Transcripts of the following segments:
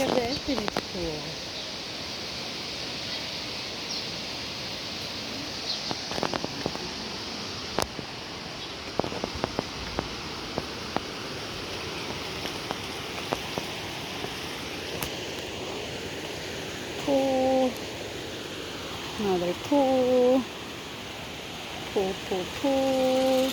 have the infinite pool. Pool. Another pool. Pool, pool, pool.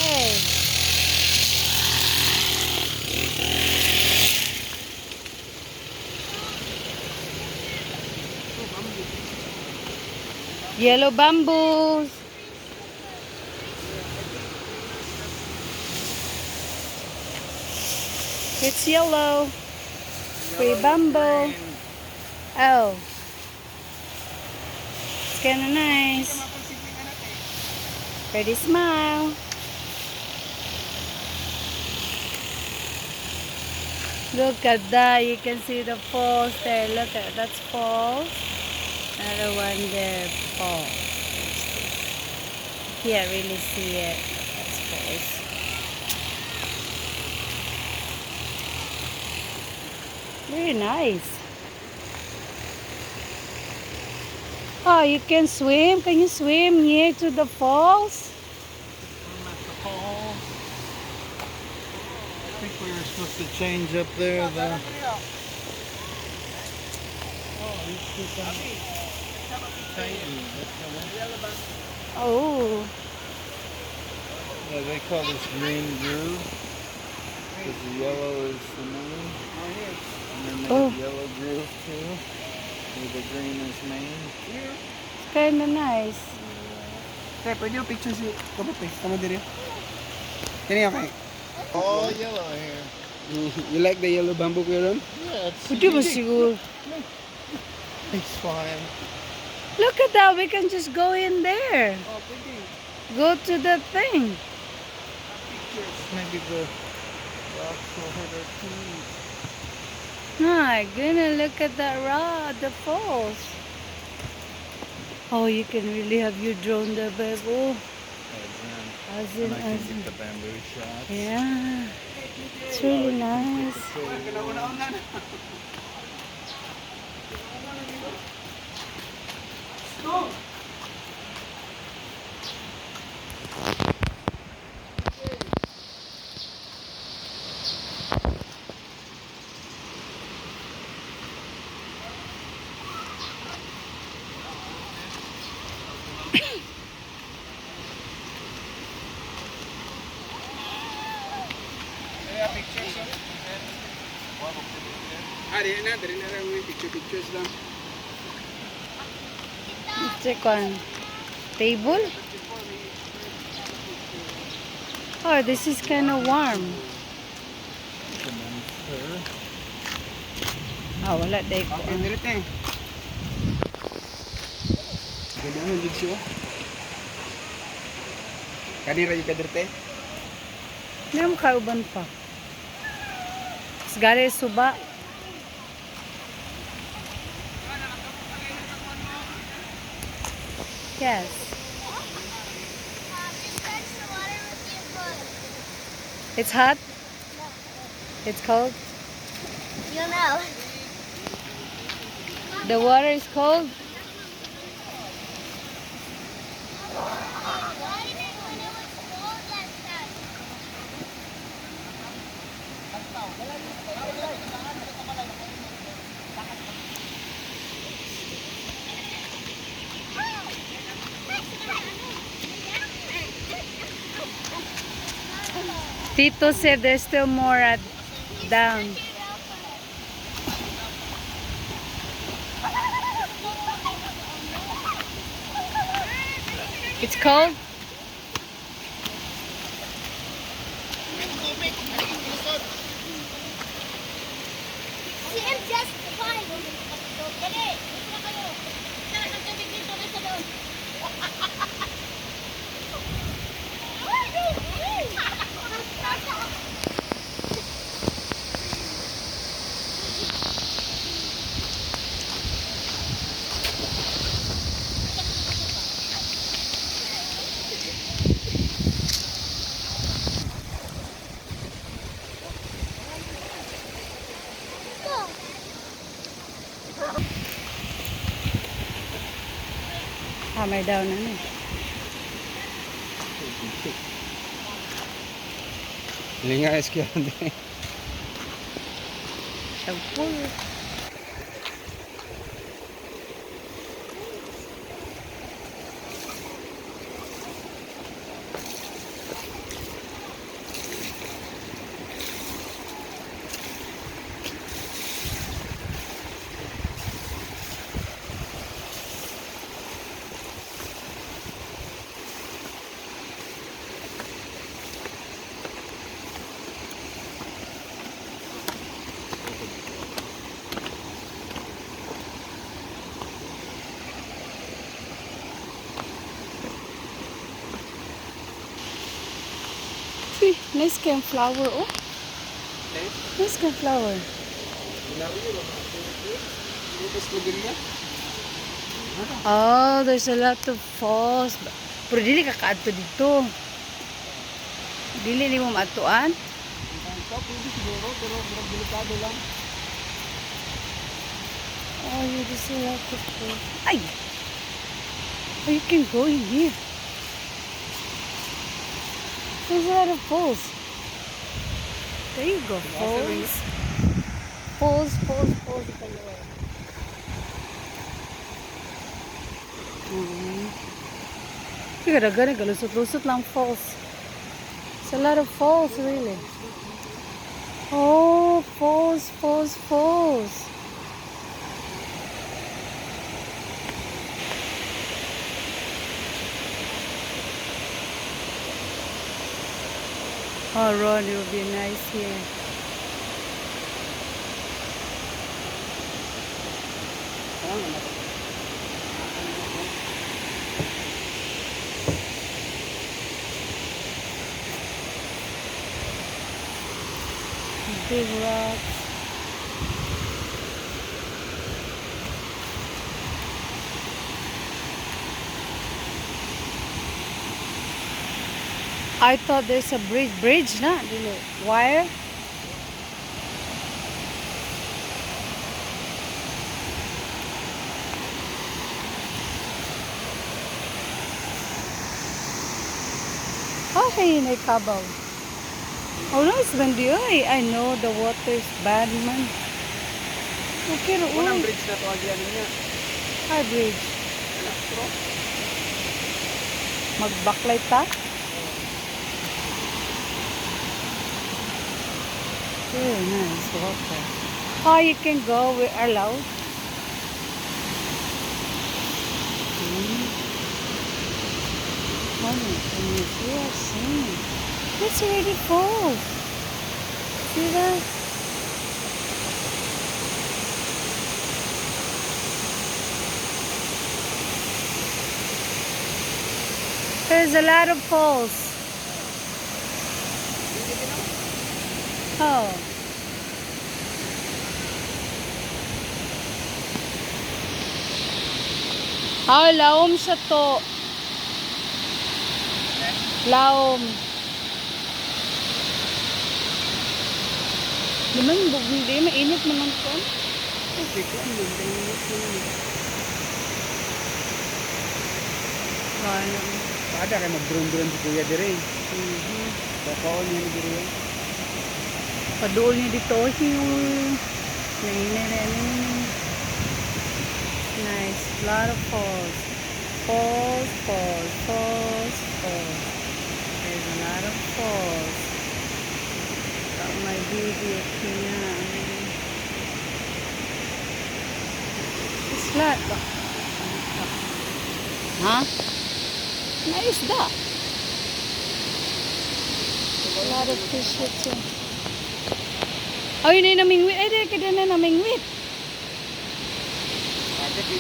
Hey. Yellow bamboos. It's yellow. Free bamboo. Oh. It's kind of nice. Pretty smile. Look at that. You can see the falls there. Look at that's falls. Another one there. Falls. Can't really see it. That's falls. Very nice. Oh, you can swim? Can you swim near to the falls? I think we were supposed to change up there. Oh. Yeah, they call this green groove because the yellow is the main. And then there's yellow groove too, where the green is main. It's kind of nice. Okay, pwede yung picture si Kabuti. Tama diri. Kani okay. All yellow here. You like the yellow bamboo, Kuya Ron? Yeah, it's Pwede ba siguro? It's fine. Look at that. We can just go in there. Oh, pwede. Go to the thing. Maybe the rocks will hurt our feet. My goodness, look at that rod, the falls. Oh, you can really have your drone there, babe. Oh, as in, And I can get the bamboo shots. yeah. It's really nice. Dari na lang yung pictures lang. Check on table. Oh, this is kind of warm. Oh, wala day ko. Okay, diri te. Ganda mo jud siya. Kanira yung kadiri te. Meron kauban pa. Gari suba. Yes. It's hot? It's cold? You know. The water is cold? Why did it when it was cold like that? Tito said there's still more at down. It's cold? See, I'm just fine. Dali, dito na kayo. Tara, nagtubig dito na sa doon. May down na na. Linga es que ande. Shampoo. See, nice flower. Oh, nice flower. Oh, there's a lot of falls. Pero dili ka kaadto dito. Dili ni mo maatuan. Oh, yeah, there's a lot of falls. Ay! Oh, you can go in here. There's a lot of falls. There you go, falls. Falls. Gana galusot-lusot lang falls. It's a lot of falls, really. Oh, falls. Oh, Ron, it would be nice here. Big rocks. I thought there's a bridge na, dili. Wire. Oh, hey, may kabaw. Oh, no, it's bandi. I know the water is bad, man. Okay, Unang bridge na to agyan niya. Hi, bridge. Mag-backlight ta? Very nice water. Oh, you can go. We're allowed. Oh my goodness, you are seeing. It's already full. See that? There's a lot of falls. Oh. Ay, laom siya to. Laom. Di man, hindi, mainit naman ko. Okay, ko ang ganda yung Ano? Ada kayo mag-drone-drone si Kuya dire. Bakaon niya ni dire. Padool niya dito. Yung nice. Lot of falls. Falls. There's a lot of falls. Got my video here. It's flat. Huh? Nice da. A lot of fish here too. Oh, yun na namingwit. Ay, di ka na namingwit. Ada di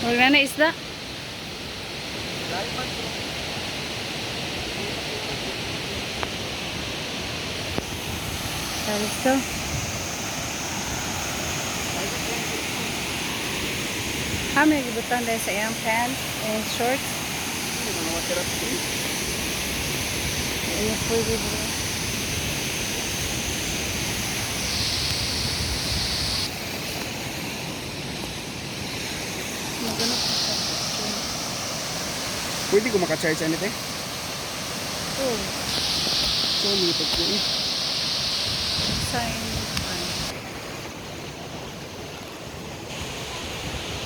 Huwag na na isda. Dito. May gibutan dahil sa iyang pants and shorts. Ayan po yung bibili. Magano po siya. Pwede ko makacharge ano te? Oh, So, lipot ko eh. sign.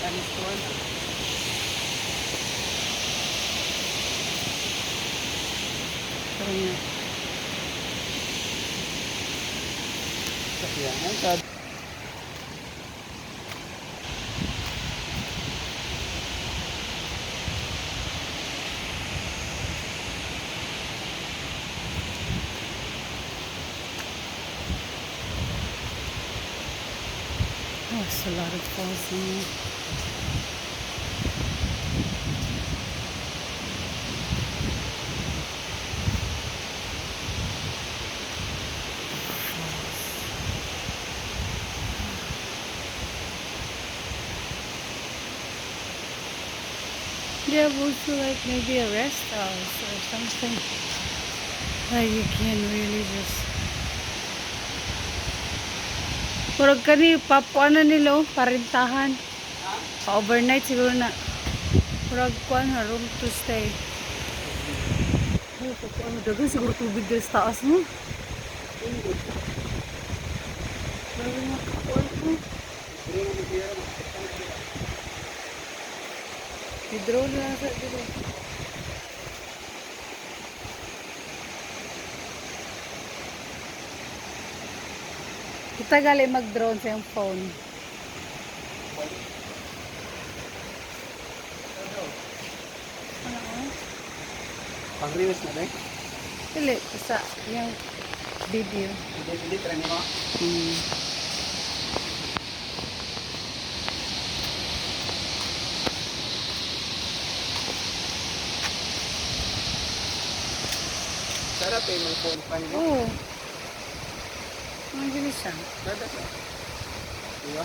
Anis ko ano? Pero nga. Kaya, ay sad. Oh, it's a lot of falls in here. They have also like maybe a rest house or something. Like you can really just Murag kani papuan na nila oh, parintahan. Pa-overnight siguro na. Murag kuan ha, room to stay. Ay, papuan na dagan siguro tubig dito sa taas mo. Murag nga papuan mo. Hidro na sa dito. Kita gali mag-drone sa yung phone. Pang-reels na te? Dili, sa yung video. Hindi, try mo. Hmm. Sarap eh, may phone pa niyo. Oo. Ang bilis siya. Sarap eh. Diba?